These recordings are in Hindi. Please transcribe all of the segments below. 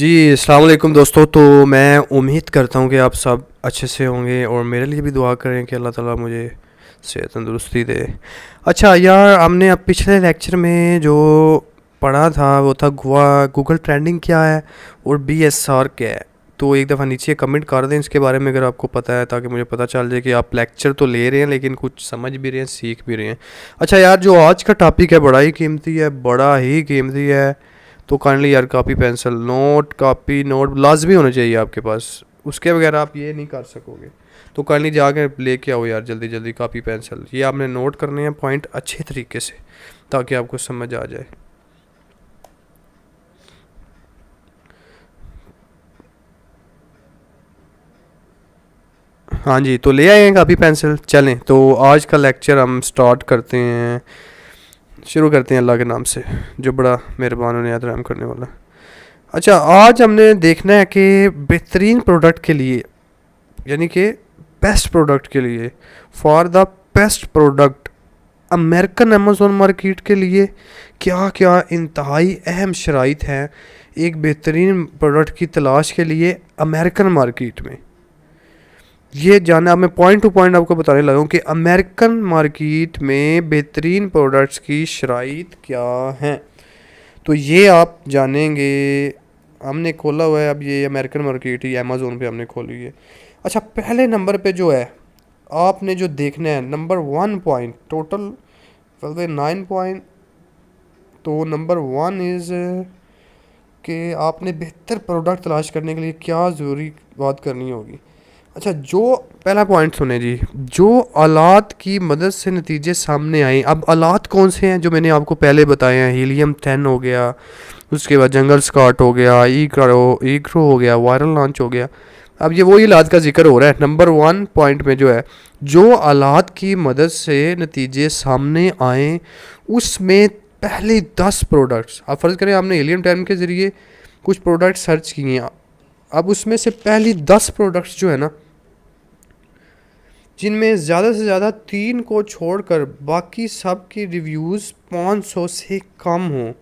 जी, अस्सलाम वालेकुम दोस्तों। तो मैं उम्मीद करता हूँ कि आप सब अच्छे से होंगे और मेरे लिए भी दुआ करें कि अल्लाह ताला मुझे सेहत तंदुरुस्ती दे। अच्छा यार, हमने अब पिछले लेक्चर में जो पढ़ा था वो था गूगल ट्रेंडिंग क्या है और बीएसआर क्या है। तो एक दफ़ा नीचे कमेंट कर दें इसके बारे में अगर आपको पता है, ताकि मुझे पता चल जाए कि आप लेक्चर तो ले रहे हैं लेकिन कुछ समझ भी रहे हैं, सीख भी रहे हैं। अच्छा यार, जो आज का टॉपिक है बड़ा ही कीमती है, बड़ा ही कीमती है। तो काइंडली यार, copy pencil note, copy note लाजमी होना चाहिए आपके पास। उसके बगैर आप ये नहीं कर सकोगे। तो काइंडली जाके लेके आओ यार जल्दी जल्दी कॉपी पेंसिल। ये आपने नोट करने हैं पॉइंट अच्छे तरीके से, ताकि आपको समझ आ जाए। हाँ जी, तो ले आए हैं कॉपी पेंसिल। चलें तो आज का लेक्चर हम स्टार्ट करते हैं, शुरू करते हैं अल्लाह के नाम से जो बड़ा मेहरबान और निहायत रहम करने वाला है। अच्छा, आज हमने देखना है कि बेहतरीन प्रोडक्ट के लिए, यानी कि बेस्ट प्रोडक्ट के लिए, for the best product American Amazon market के लिए क्या क्या इंतहाई अहम शराइत हैं एक बेहतरीन प्रोडक्ट की तलाश के लिए अमेरिकन मार्केट में। ये जानना, मैं पॉइंट टू पॉइंट आपको बताने लगा हूँ कि अमेरिकन मार्केट में बेहतरीन प्रोडक्ट्स की शराइत क्या हैं। तो ये आप जानेंगे। हमने खोला हुआ है अब ये अमेरिकन मार्केट ही अमेज़ोन पे हमने खोली है। अच्छा, पहले नंबर पे जो है आपने जो देखना है, नंबर 1 पॉइंट, टोटल 9 पॉइंट। तो नंबर 1 इज़ कि आपने बेहतर प्रोडक्ट तलाश करने के लिए क्या ज़रूरी बात करनी होगी। अच्छा, जो पहला पॉइंट सुने जी, जो आलात की मदद से नतीजे सामने आए। अब आलात कौन से हैं जो मैंने आपको पहले बताए हैं? हीलियम 10 हो गया, उसके बाद जंगल स्कॉट हो गया, ईक्रो हो गया, वायरल लॉन्च हो गया। अब ये वही आलात का जिक्र हो रहा है। नंबर 1 पॉइंट में जो है, जो आलात की मदद से नतीजे सामने आए उसमें पहले 10 प्रोडक्ट्स, आप फ़र्ज़ करें आपने हीलियम 10 के ज़रिए कुछ प्रोडक्ट सर्च किए हैं। अब उसमें से पहली 10 प्रोडक्ट्स जो है ना, जिनमें ज़्यादा से ज़्यादा 3 को छोड़कर बाकी सब की रिव्यूज़ 500 से कम हों,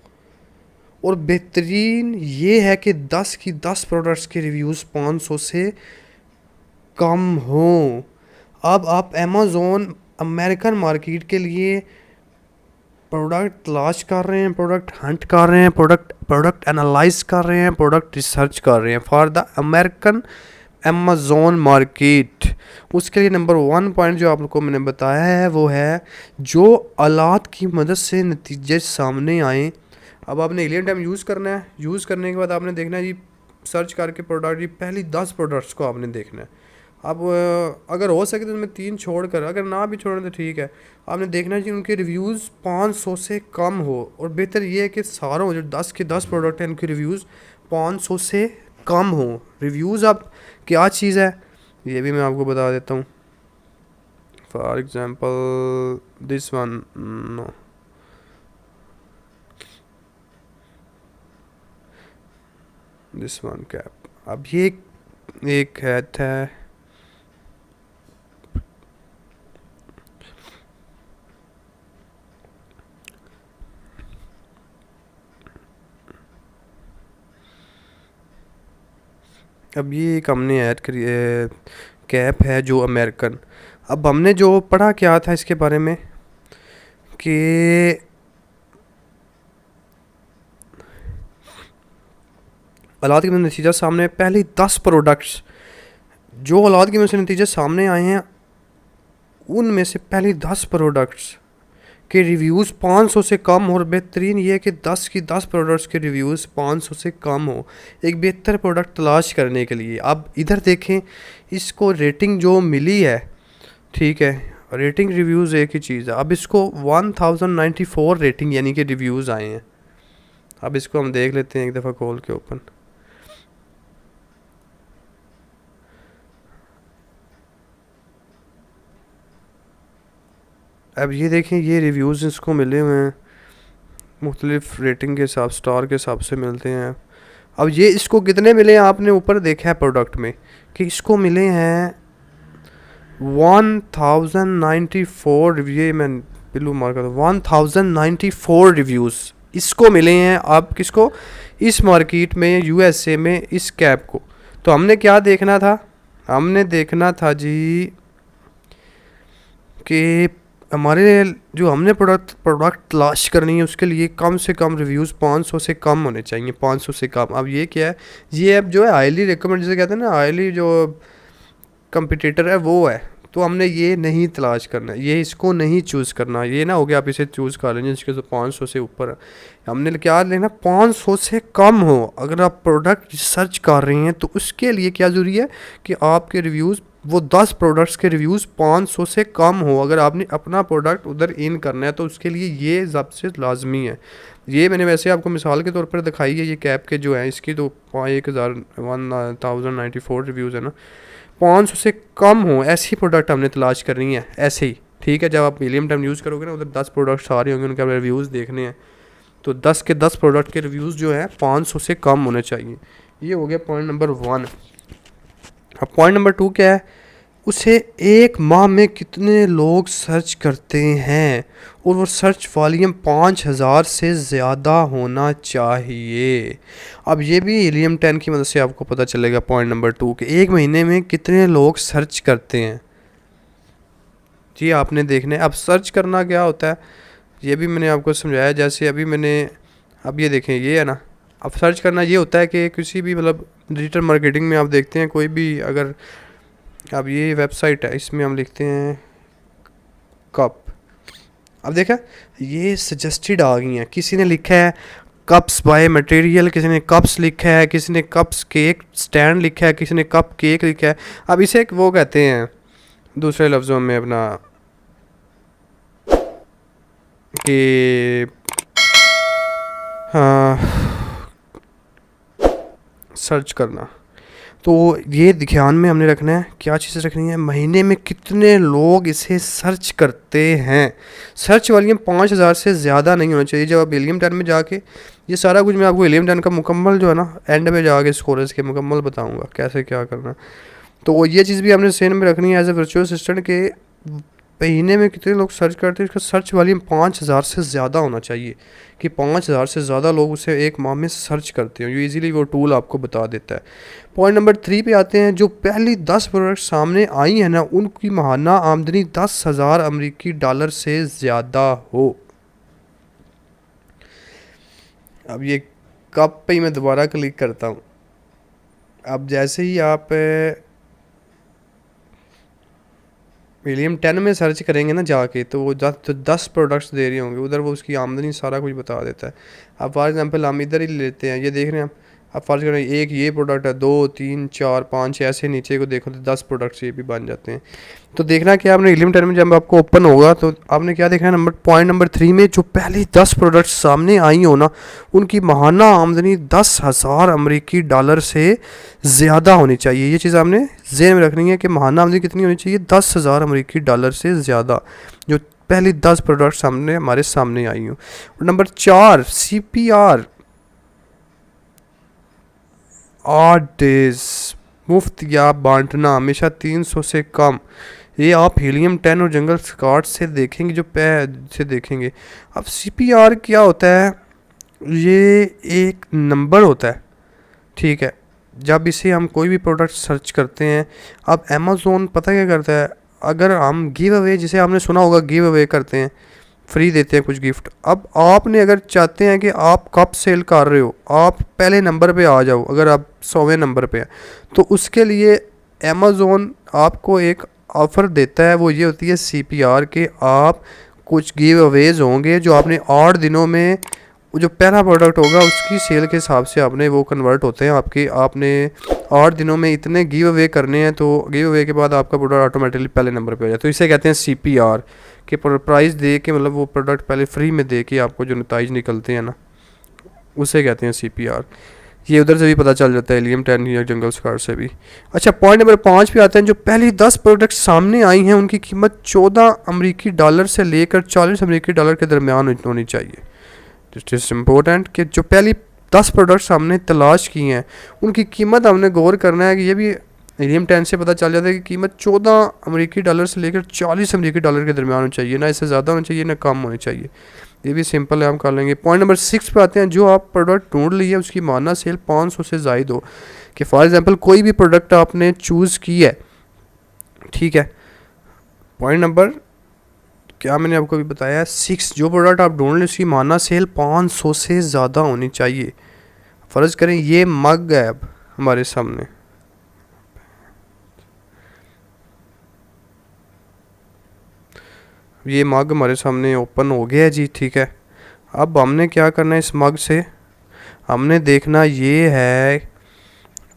और बेहतरीन ये है कि 10 की 10 प्रोडक्ट्स के रिव्यूज़ 500 से कम हों। अब आप अमेज़ोन अमेरिकन मार्केट के लिए प्रोडक्ट तलाश कर रहे हैं, प्रोडक्ट हंट कर रहे हैं, प्रोडक्ट एनालाइज कर रहे हैं, प्रोडक्ट रिसर्च कर रहे हैं for the American Amazon market. उसके लिए नंबर 1 पॉइंट जो आप लोग को मैंने बताया है वो है, जो आलात की मदद से नतीजे सामने आए। अब आपने हीलियम 10 यूज़ करना है। यूज़ करने के बाद आपने देखना है जी, सर्च करके प्रोडक्ट, ये पहली 10 प्रोडक्ट्स को आपने देखना है। अब अगर हो सके तो उसमें 3 छोड़कर, अगर ना भी छोड़ें तो ठीक है। आपने देखना है कि उनके रिव्यूज़ 500 से कम हो, और बेहतर ये है कि सारों जो 10 के 10 प्रोडक्ट हैं उनके रिव्यूज़ 500 से कम हो। रिव्यूज़ अब क्या चीज़ है ये भी मैं आपको बता देता हूँ। For example this one, no, this one cap. अब ये एक है अब ये एक हमने ऐड करी कैप है जो अमेरिकन। अब हमने जो पढ़ा क्या था इसके बारे में कि औलाद के नतीजा सामने, पहले 10 प्रोडक्ट्स जो औलाद की वजह से नतीजे सामने आए हैं उनमें से पहले 10 प्रोडक्ट्स के रिव्यूज़ 500 से कम, और बेहतरीन ये है कि 10 की 10 प्रोडक्ट्स के रिव्यूज़ 500 से कम हो एक बेहतर प्रोडक्ट तलाश करने के लिए। अब इधर देखें, इसको रेटिंग जो मिली है, ठीक है, रेटिंग रिव्यूज़ एक ही चीज़ है। अब इसको 1094 रेटिंग यानी कि रिव्यूज़ आए हैं। अब इसको हम देख लेते हैं एक दफ़ा खोल के ओपन। अब ये देखें, ये रिव्यूज़ इसको मिले हुए हैं, मुख्तलिफ़ रेटिंग के हिसाब, स्टार के हिसाब से मिलते हैं। अब ये इसको कितने मिले हैं, आपने ऊपर देखा है प्रोडक्ट में कि इसको मिले हैं 1094 रिव्यू। ये मैं बिल्लू मार कर 1094 रिव्यूज़ इसको मिले हैं। आप किसको, इस मार्केट में, यूएसए में, इस कैप को। तो हमने क्या देखना था, हमने देखना था जी कि हमारे जो हमने प्रोडक्ट तलाश करनी है उसके लिए कम से कम रिव्यूज़ 500 से कम होने चाहिए, 500 से कम। अब ये क्या है, ये ऐप जो है हाईली रिकमेंड, जिसे कहते हैं ना हाईली जो कंपिटिटर है वो है। तो हमने ये नहीं तलाश करना, ये इसको नहीं चूज़ करना। ये ना हो गया आप इसे चूज़ कर लेंगे जिसके तो 500 से ऊपर है। हमने क्या लेना, 500 से कम हो। अगर आप प्रोडक्ट सर्च कर रही हैं तो उसके लिए क्या ज़रूरी है कि आपके रिव्यूज़, वो 10 प्रोडक्ट्स के रिव्यूज़ 500 से कम हो। अगर आपने अपना प्रोडक्ट उधर इन करना है तो उसके लिए ये सबसे लाजमी है। ये मैंने वैसे आपको मिसाल के तौर पर दिखाई है, ये कैप के जो है इसकी तो 1094 रिव्यूज़ है ना, 500 से कम हो ऐसी प्रोडक्ट हमने तलाश करनी है, ऐसे ही। ठीक है, जब आप मीडियम टाइम यूज़ करोगे ना, उधर 10 प्रोडक्ट्स आ रहे होंगे, उनके रिव्यूज़ देखने हैं, तो 10 के 10 प्रोडक्ट के रिव्यूज़ जो हैं 500 से कम होने चाहिए। ये हो गया पॉइंट नंबर 1। अब पॉइंट नंबर 2 क्या है, उसे एक माह में कितने लोग सर्च करते हैं, और वो सर्च वॉल्यूम 5000 से ज़्यादा होना चाहिए। अब ये भी हीलियम 10 की मदद से आपको पता चलेगा पॉइंट नंबर 2 कि एक महीने में कितने लोग सर्च करते हैं। जी आपने देखना है। अब सर्च करना क्या होता है ये भी मैंने आपको समझाया, जैसे अभी मैंने, अब ये देखें ये है ना, अब सर्च करना ये होता है कि किसी भी मतलब डिजिटल मार्केटिंग में आप देखते हैं कोई भी, अगर अब ये वेबसाइट है इसमें हम लिखते हैं कप, अब देखा ये सजेस्टेड आ गई हैं। किसी ने लिखा है कप्स बाय मटेरियल, किसी ने कप्स लिखा है, किसी ने कप्स केक स्टैंड लिखा है, किसी ने कप केक लिखा है। अब इसे एक वो कहते हैं दूसरे लफ्ज़ों में अपना कि हाँ सर्च करना। तो ये ध्यान में हमने रखना है, क्या चीज़ें रखनी है, महीने में कितने लोग इसे सर्च करते हैं। सर्च वॉल्यूम 5000 से ज़्यादा नहीं होना चाहिए। जब आप हीलियम 10 में जाके, ये सारा कुछ मैं आपको हीलियम 10 का मुकम्मल जो है ना एंड में जाके स्कोरेज के मुकम्मल बताऊंगा कैसे क्या करना। तो ये चीज़ भी हमने सेन में रखनी है एज ए वर्चुअल असिस्टेंट के महीने में कितने लोग सर्च करते हैं, इसका सर्च वॉल्यूम 5000 से ज़्यादा होना चाहिए, कि 5000 से ज़्यादा लोग उसे एक माह में सर्च करते हैं। ये इजीली वो टूल आपको बता देता है। पॉइंट नंबर 3 पे आते हैं, जो पहली 10 प्रोडक्ट सामने आई हैं ना, उनकी माहाना आमदनी 10,000 अमेरिकी डॉलर से ज़्यादा हो। अब ये कब पे ही मैं दोबारा क्लिक करता हूँ। अब जैसे ही आप हीलियम 10 में सर्च करेंगे ना जाके, तो वो 10 प्रोडक्ट्स दे रहे होंगे, उधर वो उसकी आमदनी सारा कुछ बता देता है। अब फॉर एग्जांपल हम इधर ही लेते हैं, ये देख रहे हैं अब फर्ज करें एक ये प्रोडक्ट है, 2 3 4 5 ऐसे नीचे को देखो तो 10 प्रोडक्ट्स ये भी बन जाते हैं। तो देखना कि आपने हीलियम 10 में जब आपको ओपन होगा तो आपने क्या देखना है, पॉइंट नंबर 3 में जो पहली 10 प्रोडक्ट्स सामने आई हो ना, उनकी माहाना आमदनी 10,000 अमेरिकी डॉलर से ज़्यादा होनी चाहिए। ये चीज़ आपने ज़हन में रखनी है कि माहाना आमदनी कितनी होनी चाहिए, 10,000 अमेरिकी डॉलर से ज़्यादा, जो पहली 10 प्रोडक्ट सामने हमारे सामने आई हो। नंबर 4 CPR 8 डेज मुफ्त या बांटना, हमेशा 300 से कम। ये आप हीलियम 10 और जंगल स्कॉट से देखेंगे, जो से देखेंगे। अब CPR क्या होता है, ये एक नंबर होता है, ठीक है। जब इसे हम कोई भी प्रोडक्ट सर्च करते हैं, अब अमेज़ोन पता क्या करता है, अगर हम गिव अवे, जिसे आपने सुना होगा गिव अवे करते हैं, फ्री देते हैं कुछ गिफ्ट। अब आपने अगर चाहते हैं कि आप कब सेल कर रहे हो, आप पहले नंबर पे आ जाओ, अगर आप 100वें नंबर पे हैं, तो उसके लिए अमेज़ोन आपको एक ऑफ़र देता है, वो ये होती है CPR के आप कुछ गिव अवेज होंगे जो आपने 8 दिनों में, जो पहला प्रोडक्ट होगा उसकी सेल के हिसाब से आपने वो कन्वर्ट होते हैं आपके, आपने 8 दिनों में इतने गिव अवे करने हैं, तो गिव अवे के बाद आपका प्रोडक्ट ऑटोमेटिकली पहले नंबर पे हो जाए। तो इसे कहते हैं CPR के प्राइस दे के, मतलब वो प्रोडक्ट पहले फ्री में दे के आपको जो नताइज निकलते हैं ना, उसे कहते हैं CPR। ये उधर से भी पता चल जाता है, हीलियम 10 या जंगल स्कॉट से भी। अच्छा, पॉइंट नंबर 5 पे आते हैं, जो पहली 10 प्रोडक्ट सामने आई हैं उनकी कीमत 14 अमेरिकी डॉलर से लेकर 40 अमेरिकी डॉलर के दरमियान होनी चाहिए। इट इज़ इम्पोर्टेंट कि जो पहली 10 प्रोडक्ट्स हमने तलाश की हैं उनकी कीमत हमने गौर करना है कि ये भी हीलियम 10 से पता चल जाता है कि कीमत 14 अमेरिकी डॉलर से लेकर 40 अमेरिकी डॉलर के दरमियान होनी चाहिए, ना इससे ज़्यादा होनी चाहिए ना कम होनी चाहिए। ये भी सिंपल है, हम कर लेंगे। पॉइंट नंबर 6 पे आते हैं। जो आप प्रोडक्ट ढूंढ लिए उसकी माना सेल 500 से ज़ायद हो। कि फॉर एग्जांपल कोई भी प्रोडक्ट आपने चूज़ की है, ठीक है। पॉइंट नंबर क्या मैंने आपको अभी बताया, 6, जो प्रोडक्ट आप ढूंढ लें उसकी माना सेल 500 से ज़्यादा होनी चाहिए। फ़र्ज़ करें ये मग है अब हमारे सामने, ये मग हमारे सामने ओपन हो गया है जी, ठीक है। अब हमने क्या करना है, इस मग से हमने देखना ये है,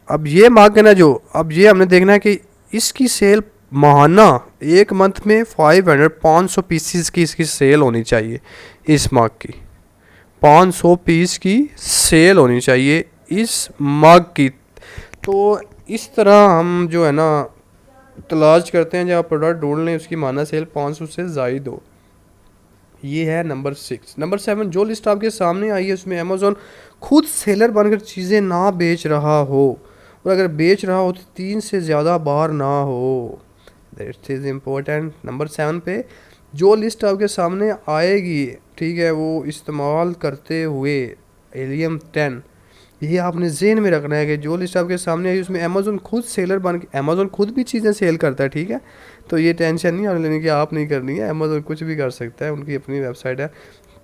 अब ये मग है ना जो, अब ये हमने देखना है कि इसकी सेल माहाना एक मंथ में 500 पीसीस की इसकी सेल होनी चाहिए। इस मग की 500 पीस की सेल होनी चाहिए इस मग की। तो इस तरह हम जो है ना तलाश करते हैं, जब आप प्रोडक्ट ढूंढ लें उसकी माना सेल 500 से ज़ायद हो। ये है नंबर 6। नंबर 7, जो लिस्ट आपके सामने आई है उसमें अमेज़ॉन खुद सेलर बनकर चीज़ें ना बेच रहा हो, और अगर बेच रहा हो तो 3 से ज़्यादा बार ना हो। That is important. नंबर 7 पे जो लिस्ट आपके सामने आएगी, ठीक है, वो इस्तेमाल करते हुए एलियम 10, ये आपने जेन में रखना है कि जो लिस्ट आपके सामने आई उसमें अमेज़ॉन खुद सेलर बन के, अमेज़ॉन खुद भी चीज़ें सेल करता है, ठीक है। तो ये टेंशन नहीं आपने लेने की, आप नहीं करनी है, अमेज़ॉन कुछ भी कर सकता है, उनकी अपनी वेबसाइट है।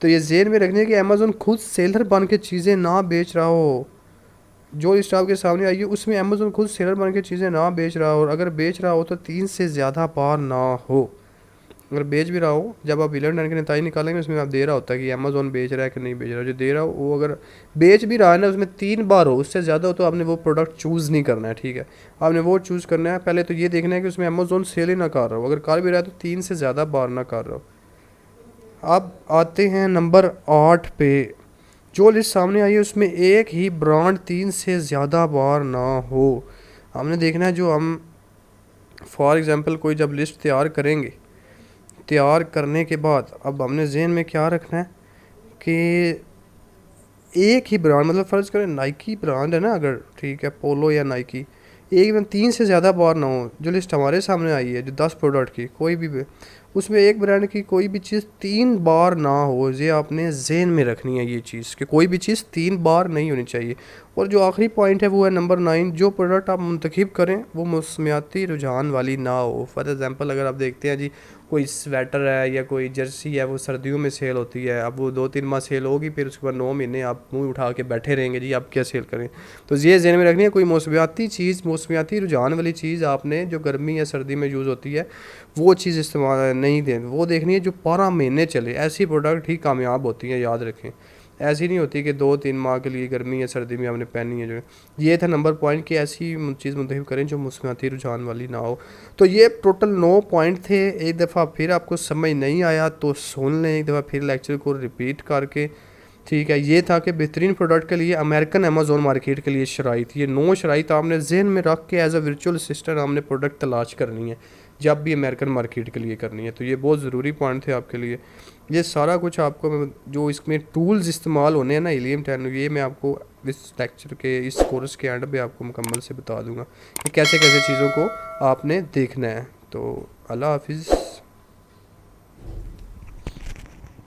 तो ये जेन में रखनी है कि अमेज़ॉन खुद सेलर बन के चीज़ें ना बेच रहा हो। जो लिस्ट आपके सामने आई है उसमें अमेज़ॉन खुद सेलर बन के चीज़ें ना बेच रहा हो, और अगर बेच रहा हो तो 3 से ज़्यादा बार ना हो। अगर बेच भी रहा हो, जब आप 11 के नतीजे निकालेंगे उसमें आप दे रहा होता है कि अमेज़ॉन बेच रहा है कि नहीं बेच रहा है। जो दे रहा हो वो अगर बेच भी रहा है ना, उसमें 3 बार हो, उससे ज़्यादा हो, तो आपने वो प्रोडक्ट चूज़ नहीं करना है, ठीक है। आपने वो चूज़ करना है, पहले तो ये देखना है कि उसमें अमेज़ॉन सेल ही ना कर रहा हो, अगर कर भी रहा है तो 3 से ज़्यादा बार ना कर रहा हो। अब आते हैं नंबर 8 पे। जो लिस्ट सामने आई है उसमें एक ही ब्रांड 3 से ज़्यादा बार ना हो। हमने देखना है, जो हम फॉर एग्ज़ाम्पल कोई जब लिस्ट तैयार करेंगे, तैयार करने के बाद अब हमने जहन में क्या रखना है कि एक ही ब्रांड, मतलब फ़र्ज़ करें नाइकी ब्रांड है ना अगर, ठीक है, पोलो या नाइकी, एक में 3 से ज़्यादा बार ना हो। जो लिस्ट हमारे सामने आई है जो 10 प्रोडक्ट की, कोई भी उसमें एक ब्रांड की कोई भी चीज़ 3 बार ना हो। ये आपने जहन में रखनी है ये चीज़, कि कोई भी चीज़ 3 बार नहीं होनी चाहिए। और जो आखिरी पॉइंट है वो है नंबर 9, जो प्रोडक्ट आप मुंतखब करें वो मौसमियाती रुझान वाली ना हो। फॉर एग्ज़ाम्पल अगर आप देखते हैं जी कोई स्वेटर है या कोई जर्सी है, वो सर्दियों में सेल होती है, अब वो 2-3 माह सेल होगी, फिर उसके बाद 9 महीने आप मुंह उठा के बैठे रहेंगे जी आप क्या सेल करें। तो ये ज़हन में रखनी है, कोई मौसमियाती चीज़, मौसमियाती रुझान वाली चीज़ आपने जो गर्मी या सर्दी में यूज़ होती है वो चीज़ इस्तेमाल नहीं दें, वो देखनी है जो 12 महीने चले। ऐसी प्रोडक्ट ही कामयाब होती हैं, याद रखें। ऐसी नहीं होती कि 2-3 माह के लिए गर्मी या सर्दी में आपने पहनी है। जो ये था नंबर पॉइंट कि ऐसी चीज़ मुंतखब करें जो मौसमियाती रुझान वाली ना हो। तो ये टोटल 9 पॉइंट थे। एक दफ़ा फिर आपको समझ नहीं आया तो सुन लें एक दफ़ा फिर लेक्चर को रिपीट करके, ठीक है। ये था कि बेहतरीन प्रोडक्ट के लिए अमेरिकन अमेज़ॉन मार्केट के लिए शराइत, ये 9 शराइत आपने जहन में रख के एज अ वर्चुअल असिस्टेंट आपने प्रोडक्ट तलाश करनी है जब भी अमेरिकन मार्केट के लिए करनी है। तो ये बहुत ज़रूरी पॉइंट थे आपके लिए। ये सारा कुछ आपको जो इसमें टूल्स इस्तेमाल होने हैं ना हीलियम 10, ये मैं आपको इस लेक्चर के, इस कोर्स के एंड पे आपको मुकम्मल से बता दूंगा कि कैसे कैसे चीज़ों को आपने देखना है। तो अल्लाह हाफिज़।